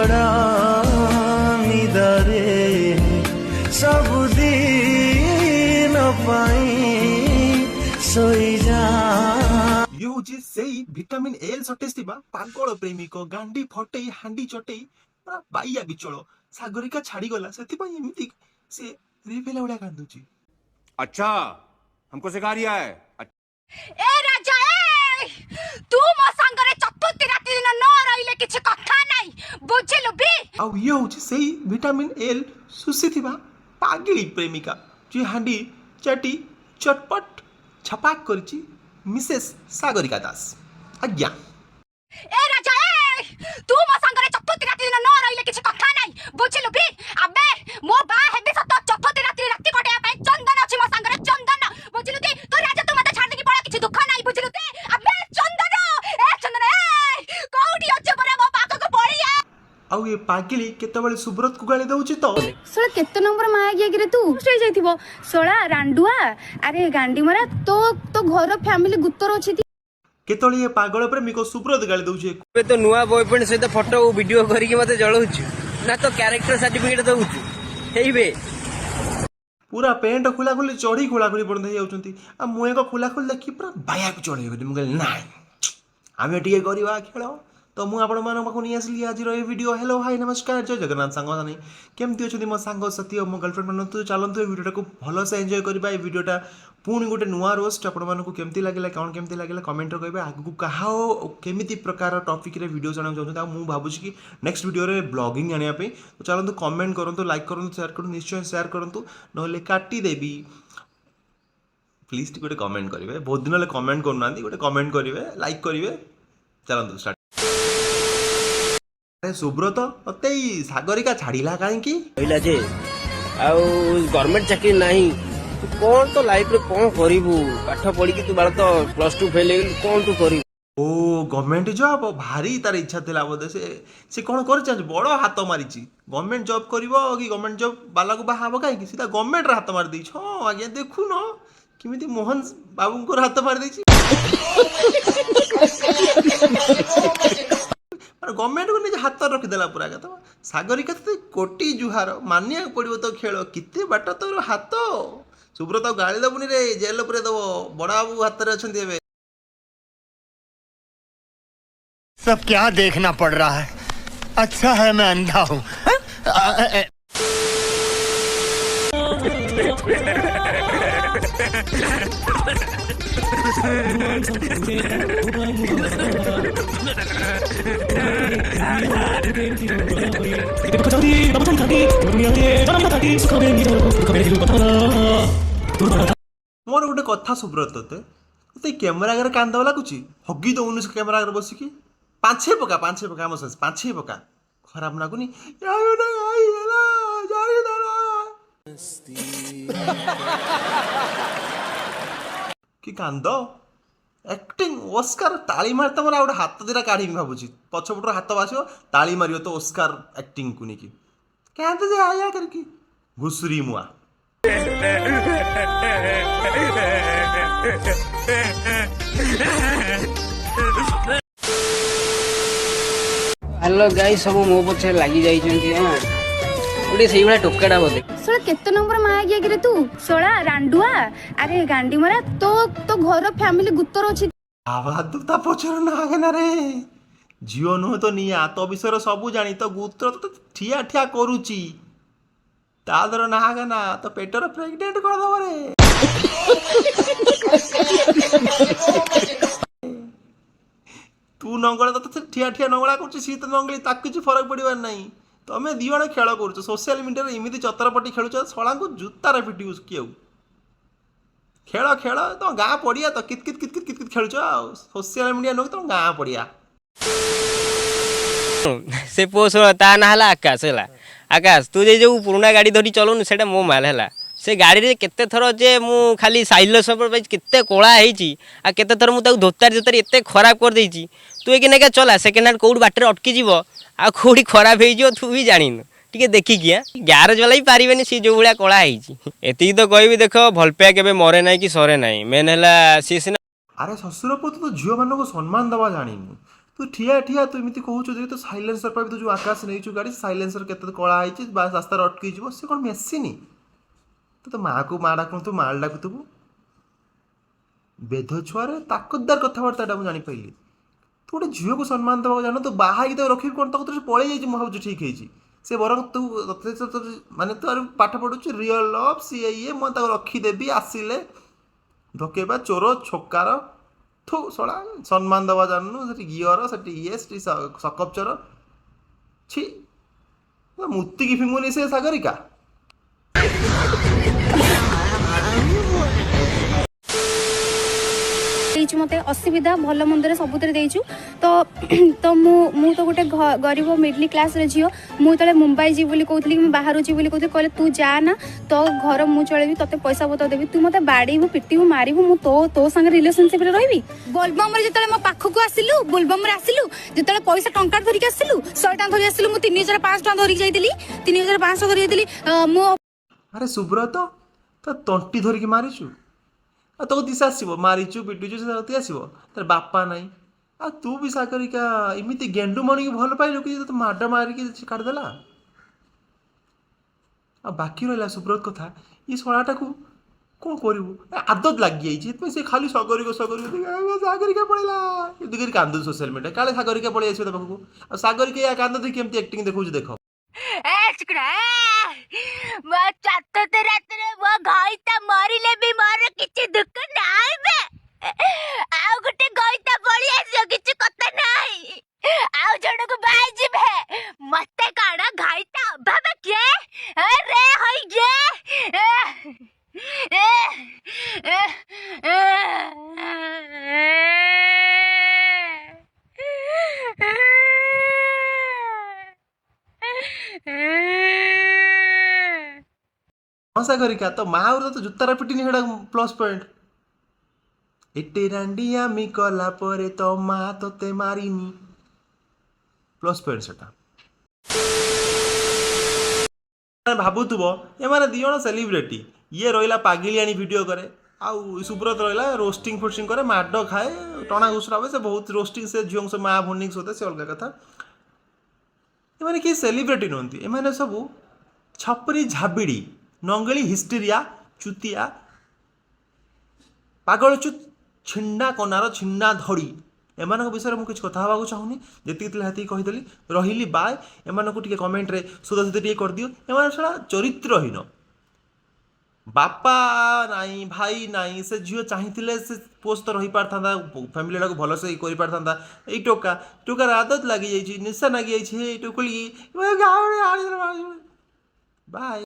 ଛଡ଼ା ନିଦରେ ସବୁଦିନ ପାଇଁ ଶୋଇଯା। ये हूँ से विटामिन एल सटेज थिबा पागल प्रेमिक गांडी फटेई हांडी चटेई पूरा बाइया बिचल सागरिका छाड़ी गला सेथिपई एमिति से रेपेला उडा कांदुची। अच्छा हमको सिखा रिया है। ए राजा ए तू मो संगरे चतुर्थी राति दिन न रहिले किछ कथा नाही बुझिलु बी। आ ये हूँ से विटामिन एल सुसी थिबा पागली प्रेमिका जे हांडी चटी चटपट छपाक करची मिसेस सागरिका दास। आज्ञा ए राजा ए तू मो संगरे चतुर्थी राति दिन न रहिले किछ कथा नाही बुझिलु बी। अबे मो बा हेबे सत चतुर्थी राति राति कटिया पय चंदन अछि मो संगरे चंदन बुझिलु ती तू राजा तू मते छाड़ दे कि पळा किछ दुख नाही बुझिलु ती। अबे चंदन ए कोउडी अछि बरे मो पाक को पळिया। आउ ये पागली केतेबेले सुब्रत को गाली दउची तो सोला केते नंबर माया गया गिरे तू स्टे जाइथिबो सोला रांडुआ अरे गांडी मरा तो घर फैमिली गुत्तर अछि केतळे ये पागल प्रेमिक सुब्रत गाली दउची। ଏବେ ତ ନୂଆ ବୟଫ୍ରେଣ୍ଡ ସହିତ ଫଟୋ ଭିଡିଓ କରିକି ମତେ ଜଳଉଛୁ ନା ତ କ୍ୟାରେକ୍ଟର ସାର୍ଟିଫିକେଟ ଦଉଛୁ ହେଇବେ। पूरा पेंट खोला खोली चढ़ी खोला खोली बंद जाउछंती आ मु एक खोला खोली देखि पूरा बाया को चढ़े गली। मु कहले नाइ आमे टिके करबा खेल तो मु आपण मान पाखु नि आसली आज रो वीडियो। हेलो हाय नमस्कार जय जगन्नाथ सांग जानी केमती अछंती मो सांग साथी मो गर्लफ्रेंड मान तू चलंतु ए वीडियो को भलो से एन्जॉय करबा। ए वीडियोटा पुणी गोटे नुआ रोस्ट आपण मानकु केमती लागला कोन केमती लागला कमेंट रे कहबे। आगु कहा केमिति प्रकार टॉपिक रे वीडियो जाना चाहू मु भाबुची कि नेक्स्ट वीडियो रे ब्लॉगिंग आनिया पे तो चलंतु कमेंट करंतु लाइक करंतु शेयर करंतु निश्चय शेयर करंतु नहले काटी देबी प्लीज टी गोटे कमेंट करिवे। बहुत दिन ले कमेंट करनांती गोटे कमेंट करिवे लाइक करिवे। चलंतु स्टार्ट। अरे सुब्रत मते सागरिका छाड़ीला काहे की କହିଲା ଯେ ଆଉ गवर्नमेंट चाकरी नाही तू कोन तो लाइफ रे कोन करिवु पाठ पढी कि तू बाळ तो +2 फेल हे कोन तू करिवु। ओ गवर्नमेंट जॉब भारी तार इच्छा थिला बोधे से कोन कर चाह बड़ हाथ मारिची गवर्नमेंट जॉब करिवो कि गवर्नमेंट जॉब बाला को बाहाबो काहे कि सीधा गवर्नमेंट रे हाथ मार देई छ। आज्ञा देखु न किमिति मोहन बाबू को हाथ मार देई छी। गवर्नमेंट को निज हाथ रखी देला पूरा कथा। सागरिका तो कोटी जुहार मानिया पड़ो तो खेल किते बाट तोर हाथ। सुब्रत गाड़ी दबुनी रे जेल पुरे दब बड़ा बाबू हाथ रे अछंती एबे। सब क्या देखना पड़ रहा है। अच्छा है मैं अंधा हूँ। मोर गोटे कथा सुब्रत ते कैमरा आगे कांदा लगुची हगी दौनु से कैमरा आगे बसिकी पांचे पका आम से पांचे पका खराब लगुनी कि कांद एक्टिंग ओस्कार ताली मारता मोर गोटे हाथ दिटा काढ़ी भावुची पछपटर हाथ बासियो ताली मारियो तो ओस्कार एक्टिंग को नहीं कहते जे आया करके घुसरी मुआ। हेलो गाइस सब मो पछे लागि जाई छंती हां ओडी सेही वाला टोकाडा बोले सोला केते नंबर माया गया गिरे तू सोला रांडुआ अरे गांडी मरा तो घर फैमिली गुत्तर अछि। आवाज ता पछर ना आगे रे जियो नुह तो निया तो विषय सबू जानी तो गुत्र तो ठिया ठिया करूची तादर ना आगे ना तो पेटर प्रेग्नेंट कर दो रे। तू नंगला तो ठिया ठिया नंगला कर सी तो नंगली ताक किछ फरक पड़वार नहीं तमें दी जण खेल कर सोशल मीडिया इमिति चतरपटी खेलुच छला को जूतार पिटी किए खेल खेल तो गाँ पड़िया तो कित कित कित कित कित कित खेलुच सोशल मीडिया नुह तो गाँ पड़िया। से पोस ता ना हला आकाश हला आकाश तू जे जो पुराना गाड़ी धरी चलौनु सेटा मो माल हला से गाड़ी रे केते थरो जे मु खाली साइलेंस पर केते कोळा हेची आ केते थरो मु ताऊ धोतार जोतार एते खराब कर देची तू एक नेका चला सेकंड हैंड कोड बाटर अटकी जीवो आ कोडी खराब हे जो तू भी जानिन टिके देखि किया गैरेज वाला ही पारिबेनी सी जो भलिया कोळा हेची एती तो कहबी देखो भलपया केबे मरे नाही कि सरे नाही मेन हला सी सिना। अरे ससुर पुत तो झियो मान को सम्मान दवा जानी तू ठिया ठिया तू एमती कहूँ जे तो साइलेंसर पर तू जो आकाश नहीं गाड़ी साइलेंसर केते कला होती रास्तार अटकी जीव सी कौन मेसीनी तो माँ को माँ डाक तू माँ डाकुबू बेध छुआरे ताकतदार कथबार्ता मुझे जापारि तू गोटे झील को सम्मान देवा जान तू बाहा तो रखी कौन तक तो पलि जाइए मुझे ठीक है से बर तू माने तू पाठ पढ़ु रियल लव सी ये मुझे रखीदेवी आसिले धकेबा चोर छोकार थू सड़ा सम्मान देवा जानू से गियर से ये सकपचर छी मूर्ति की फिंगुनी से सागरिका ଦେଇଛୁ ମତେ ଅସୁବିଧା ଭଲ ମନ୍ଦରେ ସବୁଥିରେ ଦେଇଛୁ ତ ତ ମୁଁ ତ ଗୋଟେ ଗରିବ ମିଡିଲ କ୍ଲାସର ଝିଅ ମୁଁ ଯେତେବେଳେ ମୁମ୍ବାଇ ଯିବି ବୋଲି କହୁଥିଲି କି ମୁଁ ବାହାରୁ ଯିବି ବୋଲି କହୁଥିଲି କହିଲେ ତୁ ଯା ନା ତୋ ଘର ମୁଁ ଚଳେଇବି ତତେ ପଇସା ପତ୍ର ଦେବି ତୁ ମତେ ବାଡେଇବୁ ପିଟିବୁ ମାରିବୁ ମୁଁ ତୋ ସାଙ୍ଗରେ ରିଲେସନସିପରେ ରହିବି ବୋଲବମରେ ଯେତେବେଳେ ମୋ ପାଖକୁ ଆସିଲୁ ବୋଲବମରେ ଆସିଲୁ ଯେତେବେଳେ ପଇସା ଟଙ୍କା ଧରିକି ଆସିଲୁ 100 ଟଙ୍କା ଧରି ଆସିଲୁ ମୁଁ 3500 ଟଙ୍କା ଧରିକି ଯାଇଥିଲି 3500 ଧରି ଯାଇଥିଲି ମୁଁ अरे सुब्रत तो तंटी धरिकी मारिचु आ तो दिशा आसब मारिचु पिटुचु से आसब तार बापा नाई आ तू भी सागरिका इमिति गेंडू मणि की भल पाइलु कि तो माड मारिकी काटिदेला आ बाकी रहा सुब्रत कथा ये शलाटा को कौन करू आदत लगी जाइए से खाली सागरिका पड़ेगा ये कांदु सोशल मीडिया काले सागरिका पड़े आस पाखक आ सागरिका या कांद देखिए केमती एक्टिंग देखो देख ମୋ ଚତୁର୍ଥ ରାତିରେ ମୋ ଗଇତା ମରିଲେ ବି ମୋର କିଛି ଦୁଃଖ ନାହିଁ ବେ ଆଉ ଗୋଟେ ଗଇତା ପଳି ଆସିବ କିଛି କଥା ନାହିଁ ଆଉ ଜଣକୁ ବାଇ ଯିବେ ମତେ କଣ ଗଇତା ଅଭାବ କିଏ ରେ ହୋଇ सागरिका तो माँ तो जूतार पिटिनी हेड़ा प्लस पॉइंट एटे रांडिया मी कला परे तो माँ तोते मारिनी प्लस पॉइंट सेटा भावुव ये मैंने दी जन सेलिब्रिटी ये रहा पागिलियानी वीडियो करे आउ सुब्रत रहा रोस्टिंग फोस्टिंग करे माड खाए टणा घुसरा हुए से बहुत रोस्टिंग से झील से माँ भुनिंग होते से अलग कथा ये किए सेलिब्रिटी नुहति एम सब छपरी झाबिड़ी नंगली हिस्टेरिया चुतिया पागलचु छिन्ना कनार छिन्ना धड़ी एम विषय में कुछ कथा हाँ चाहूनी जी कहीदेली रही बाय एम टे कमेंट रे सुधासुधी टे कर दियो एम सारा चरित्रहीन बापा नाई भाई नाई से झील चाहिए से पोस्ट तो रही पारथा फैमिली को भल से कर पारथा ये टोका टोकार आदत लगी जाइए निशा लगी जाइए टोकली बाय।